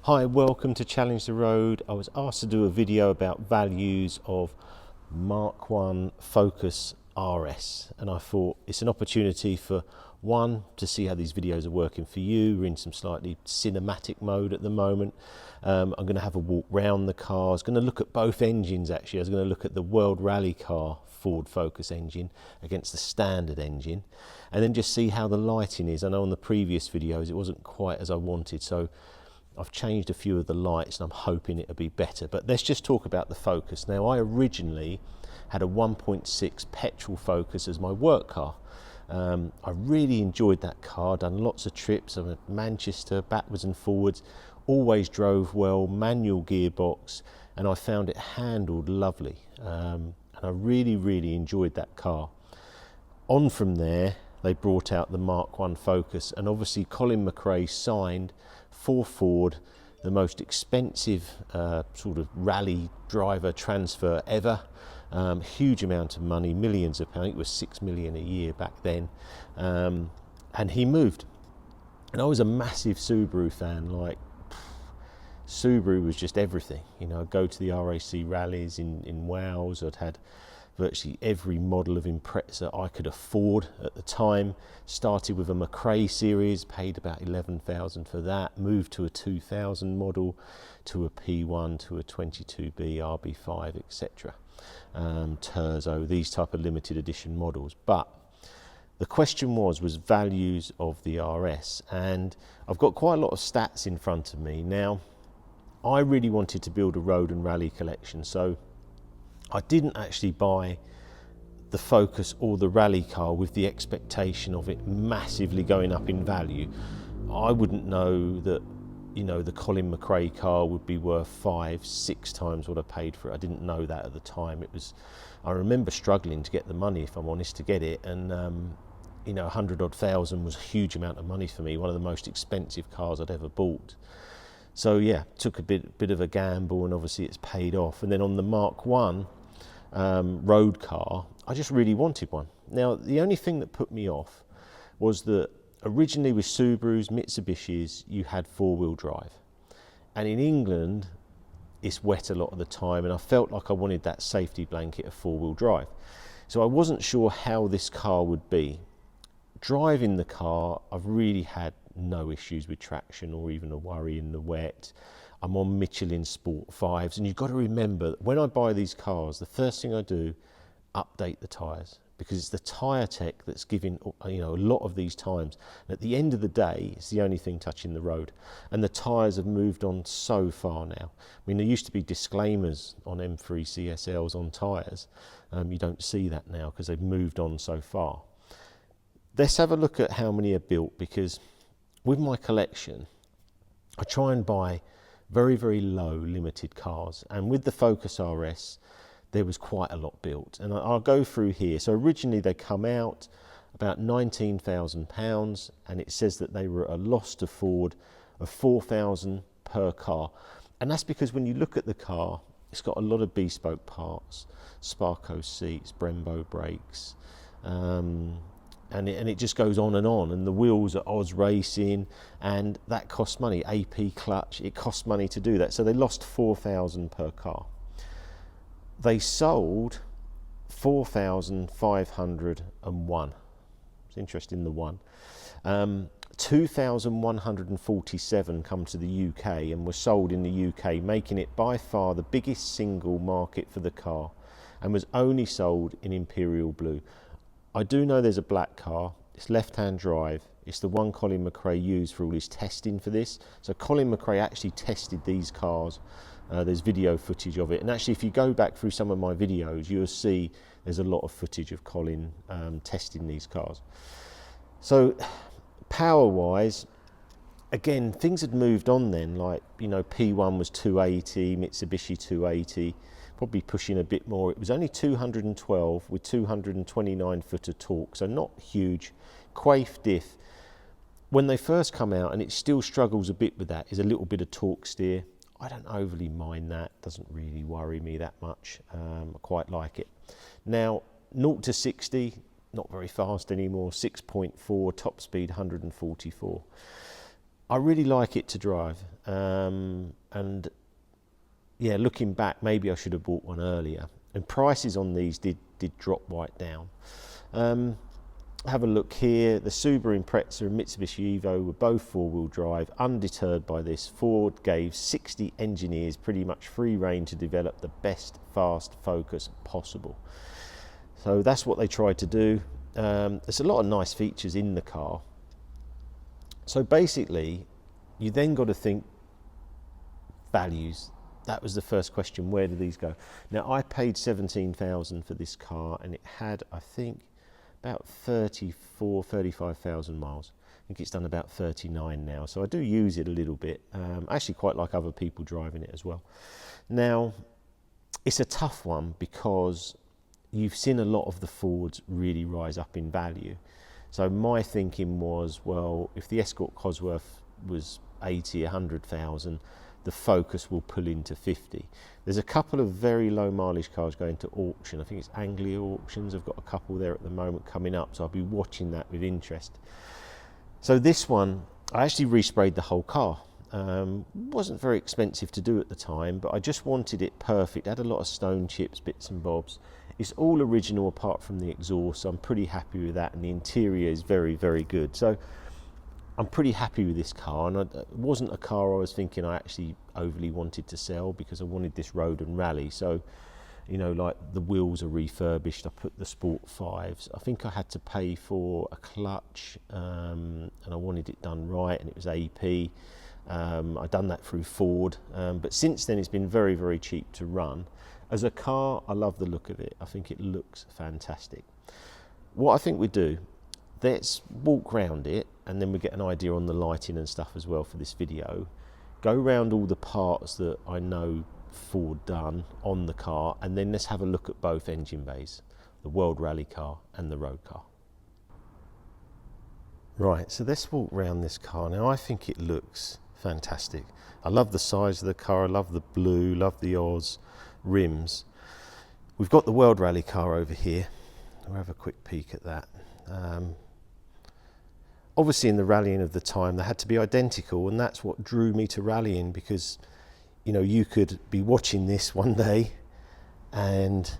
Hi, welcome to Challenge the Road. I was asked to do a video about values of MK1 Focus RS, and I thought it's an opportunity for one, to see how these videos are working for you. We're in some slightly cinematic mode at the moment. I'm going to have a walk round the car. I was going to look at both engines actually. I was going to look at the World Rally Car Ford Focus engine against the standard engine, and then just see how the lighting is. I know on the previous videos it wasn't quite as I wanted, so I've changed a few of the lights and I'm hoping it'll be better. But let's just talk about the Focus. Now, I originally had a 1.6 petrol Focus as my work car. I really enjoyed that car, done lots of trips. I'm at Manchester, backwards and forwards, always drove well, manual gearbox, and I found it handled lovely. And I really enjoyed that car. On from there, they brought out the MK1 Focus, and obviously Colin McRae signed for Ford the most expensive sort of rally driver transfer ever. Huge amount of money, millions of pounds. It was 6 million a year back then, and he moved. And I was a massive Subaru fan. Like, Subaru was just everything. You know, I'd go to the RAC rallies in Wales. I'd had virtually every model of Impreza I could afford at the time. Started with a McRae series, paid about 11,000 for that, moved to a 2000 model, to a P1, to a 22B, RB5, etc. Terzo, these type of limited edition models. But the question was values of the RS, and I've got quite a lot of stats in front of me. Now, I really wanted to build a road and rally collection, so I didn't actually buy the Focus or the rally car with the expectation of it massively going up in value. I wouldn't know that, you know, the Colin McRae car would be worth 5-6 times what I paid for it. I didn't know that at the time. I remember struggling to get the money, if I'm honest, to get it, and you know, 100-odd thousand was a huge amount of money for me. One of the most expensive cars I'd ever bought. So yeah, took a bit of a gamble, and obviously it's paid off. And then on the MK1 road car, I just really wanted one. Now, the only thing that put me off was that originally with Subarus, Mitsubishis, you had four-wheel drive, and in England it's wet a lot of the time, and I felt like I wanted that safety blanket of four-wheel drive. So I wasn't sure how this car would be. Driving the car, I've really had no issues with traction or even a worry in the wet. I'm on Michelin Sport 5s, and you've got to remember that when I buy these cars, the first thing I do, update the tyres, because it's the tyre tech that's giving, you know, a lot of these times. And at the end of the day, it's the only thing touching the road, and the tyres have moved on so far now. I mean, there used to be disclaimers on M3 CSLs on tyres. You don't see that now because they've moved on so far. Let's have a look at how many are built, because with my collection, I try and buy very low limited cars, and with the Focus RS there was quite a lot built, and I'll go through here. So originally they come out about £19,000, and it says that they were at a loss to Ford of £4,000 per car, and that's because when you look at the car, it's got a lot of bespoke parts, Sparco seats, Brembo brakes, and it just goes on, and the wheels are Oz Racing, and that costs money. AP clutch, it costs money to do that. So they lost £4,000 per car. They sold 4,501. It's interesting, the one. 2,147 come to the UK and were sold in the UK, making it by far the biggest single market for the car, and was only sold in Imperial Blue. I do know there's a black car. It's left-hand drive. It's the one Colin McRae used for all his testing for this. So Colin McRae actually tested these cars. There's video footage of it. And actually, if you go back through some of my videos, you'll see there's a lot of footage of Colin testing these cars. So power-wise, again, things had moved on then. Like, you know, P1 was 280, Mitsubishi 280. Probably pushing a bit more. It was only 212 with 229 foot of torque, so not huge. Quaife diff, when they first come out, and it still struggles a bit with that, is a little bit of torque steer. I don't overly mind that, doesn't really worry me that much. I quite like it. Now, 0 to 60, not very fast anymore, 6.4, top speed 144. I really like it to drive, and yeah, looking back, maybe I should have bought one earlier. And prices on these did drop right down. Have a look here. The Subaru Impreza and Mitsubishi Evo were both four-wheel drive. Undeterred by this, Ford gave 60 engineers pretty much free rein to develop the best fast Focus possible. So that's what they tried to do. There's a lot of nice features in the car. So basically, you then got to think values. That was the first question. Where do these go? Now, I paid 17,000 for this car, and it had, I think, about 35,000 miles. I think it's done about 39 now. So I do use it a little bit. I actually quite like other people driving it as well. Now, it's a tough one because you've seen a lot of the Fords really rise up in value. So my thinking was, well, if the Escort Cosworth was 80, 100,000, the Focus will pull into 50. There's a couple of very low mileage cars going to auction. I think it's Anglia Auctions. I've got a couple there at the moment coming up, so I'll be watching that with interest. So this one, I actually resprayed the whole car. Wasn't very expensive to do at the time, but I just wanted it perfect. It had a lot of stone chips, bits and bobs. It's all original apart from the exhaust, so I'm pretty happy with that, and the interior is very, very good. So I'm pretty happy with this car, and it wasn't a car I was thinking I actually overly wanted to sell because I wanted this road and rally. So, you know, like the wheels are refurbished. I put the Sport 5s. I think I had to pay for a clutch, and I wanted it done right, and it was AP. I've done that through Ford, but since then it's been very, very cheap to run. As a car, I love the look of it. I think it looks fantastic. What I think we do, let's walk around it, and then we get an idea on the lighting and stuff as well for this video. Go around all the parts that I know Ford done on the car, and then let's have a look at both engine bays, the World Rally car and the road car. Right, so let's walk around this car. Now, I think it looks fantastic. I love the size of the car. I love the blue, love the Oz rims. We've got the World Rally car over here. We'll have a quick peek at that. Obviously, in the rallying of the time, they had to be identical, and that's what drew me to rallying, because, you know, you could be watching this one day and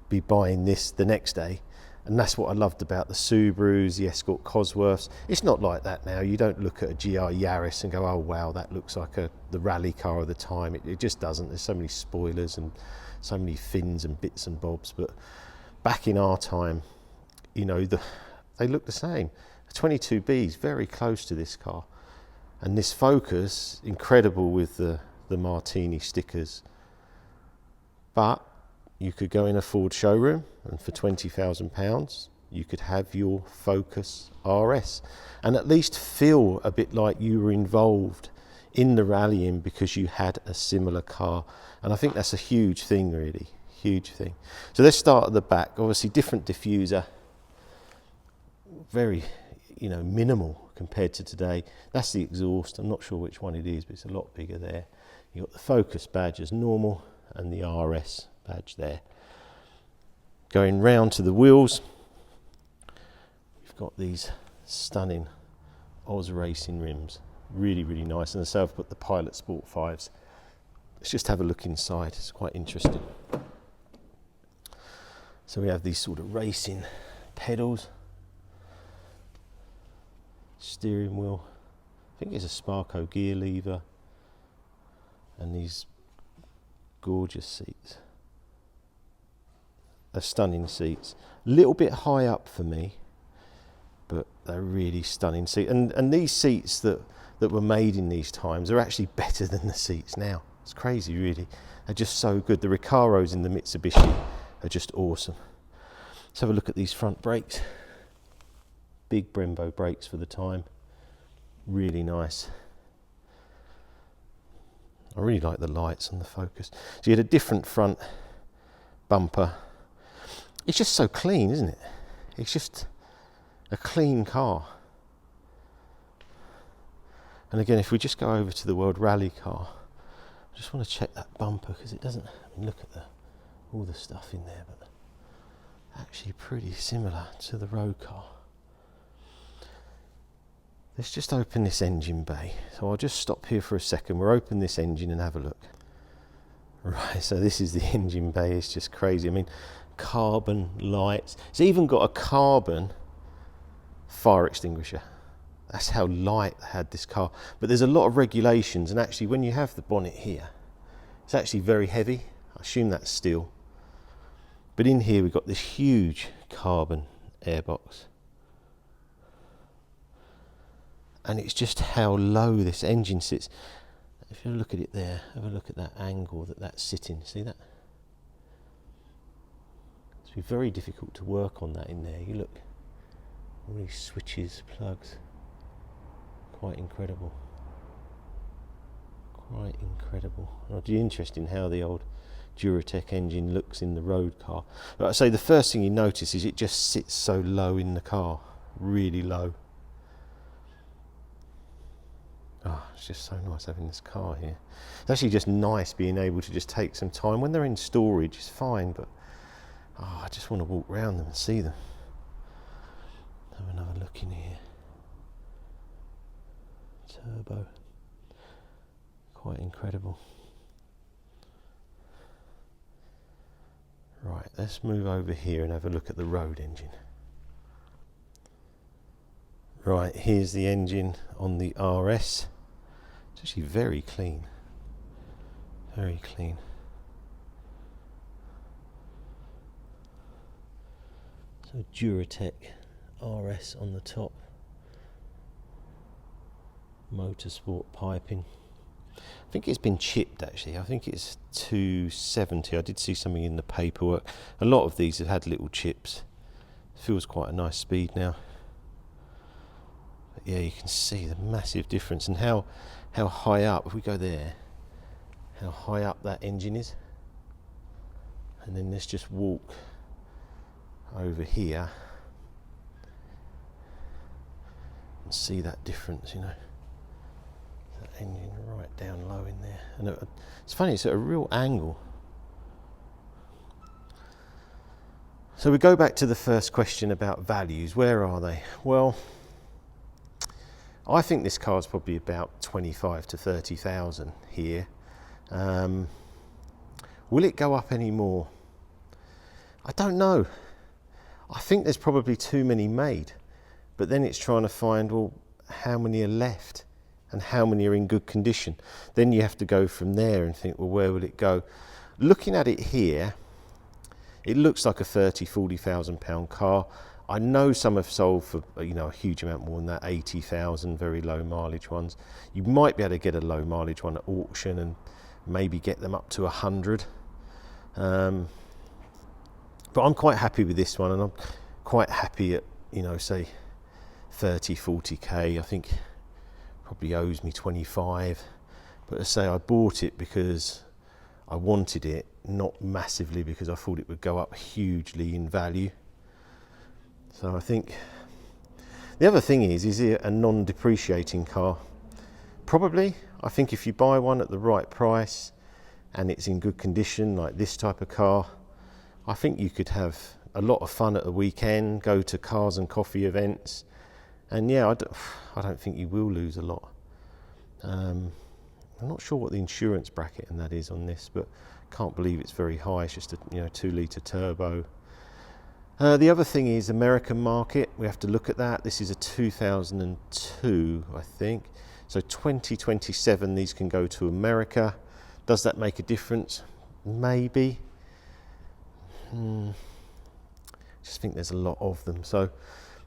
be buying this the next day. And that's what I loved about the Subarus, the Escort Cosworths. It's not like that now. You don't look at a GR Yaris and go, oh wow, that looks like the rally car of the time. It just doesn't. There's so many spoilers and so many fins and bits and bobs. But back in our time, you know, they look the same. The 22B is very close to this car. And this Focus, incredible with the Martini stickers. But you could go in a Ford showroom, and for £20,000 you could have your Focus RS and at least feel a bit like you were involved in the rallying because you had a similar car. And I think that's a huge thing, really, huge thing. So let's start at the back. Obviously different diffuser, very, you know, minimal compared to today. That's the exhaust. I'm not sure which one it is, but it's a lot bigger there. You've got the Focus badge as normal and the RS badge there. Going round to the wheels, we've got these stunning Oz Racing rims, really, really nice. And so I've put the Pilot Sport 5s. Let's just have a look inside. It's quite interesting. So we have these sort of racing pedals, steering wheel, I think it's a Sparco gear lever, and these gorgeous seats. They're stunning seats. A little bit high up for me, but they're really stunning seats. And these seats that were made in these times are actually better than the seats now. It's crazy, really. They're just so good. The Recaros in the Mitsubishi are just awesome. Let's have a look at these front brakes. Big Brembo brakes for the time. Really nice. I really like the lights on the Focus. So you had a different front bumper. It's just so clean, isn't it? It's just a clean car. And again, if we just go over to the World Rally car, I just want to check that bumper because it doesn't, I mean, look at all the stuff in there, but actually pretty similar to the road car. Let's just open this engine bay. So I'll just stop here for a second. We'll open this engine and have a look. Right, so this is the engine bay. It's just crazy. I mean, carbon lights. It's even got a carbon fire extinguisher. That's how light they had this car. But there's a lot of regulations, and actually when you have the bonnet here, it's actually very heavy. I assume that's steel. But in here we've got this huge carbon airbox. And it's just how low this engine sits. If you look at it there, have a look at that angle that that's sitting. See that? It's be very difficult to work on that in there. You look, all these switches, plugs, quite incredible. Quite incredible. It'll be interesting how the old Duratec engine looks in the road car. But I say the first thing you notice is it just sits so low in the car, really low. Oh, it's just so nice having this car here. It's actually just nice being able to just take some time. When they're in storage, it's fine, but I just want to walk around them and see them. Have another look in here. Turbo. Quite incredible. Right, let's move over here and have a look at the road engine. Right, here's the engine on the RS. It's actually very clean. Very clean. So Duratec RS on the top. Motorsport piping. I think it's been chipped actually. I think it's 270. I did see something in the paperwork. A lot of these have had little chips. Feels quite a nice speed now. But yeah, you can see the massive difference and how high up, if we go there, how high up that engine is. And then let's just walk over here and see that difference, you know. That engine right down low in there. And it's funny, it's at a real angle. So we go back to the first question about values. Where are they? Well, I think this car is probably about 25 to 30,000 here. Will it go up any more? I don't know. I think there's probably too many made, but then it's trying to find, well, how many are left and how many are in good condition. Then you have to go from there and think, well, where will it go? Looking at it here, it looks like a 30, 40,000 pound car. I know some have sold for, you know, a huge amount more than that, 80,000, very low mileage ones. You might be able to get a low mileage one at auction and maybe get them up to 100. But I'm quite happy with this one, and I'm quite happy at, you know, say 30, 40k. I think probably owes me 25. But I say I bought it because I wanted it, not massively because I thought it would go up hugely in value. So I think the other thing is it a non-depreciating car? Probably. I think if you buy one at the right price and it's in good condition, like this type of car, I think you could have a lot of fun at a weekend, go to cars and coffee events, and yeah, I don't think you will lose a lot. I'm not sure what the insurance bracket and that is on this, but can't believe it's very high. It's just a 2-litre turbo. The other thing is American market. We have to look at that. This is a 2002, I think. So 2027, these can go to America. Does that make a difference? Maybe. Just think there's a lot of them. So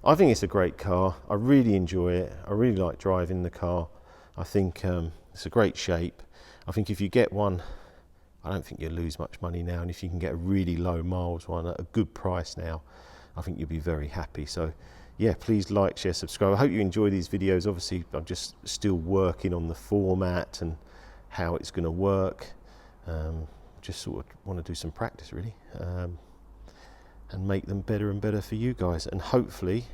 I think it's a great car. I really enjoy it. I really like driving the car. I think it's a great shape. I think if you get one, I don't think you'll lose much money now, and if you can get a really low miles one at a good price now, I think you'll be very happy. So yeah, please like, share, subscribe. I hope you enjoy these videos. Obviously I'm just still working on the format and how it's going to work. Just sort of want to do some practice really, and make them better and better for you guys, and hopefully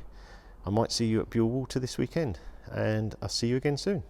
I might see you at Buell Water this weekend, and I'll see you again soon.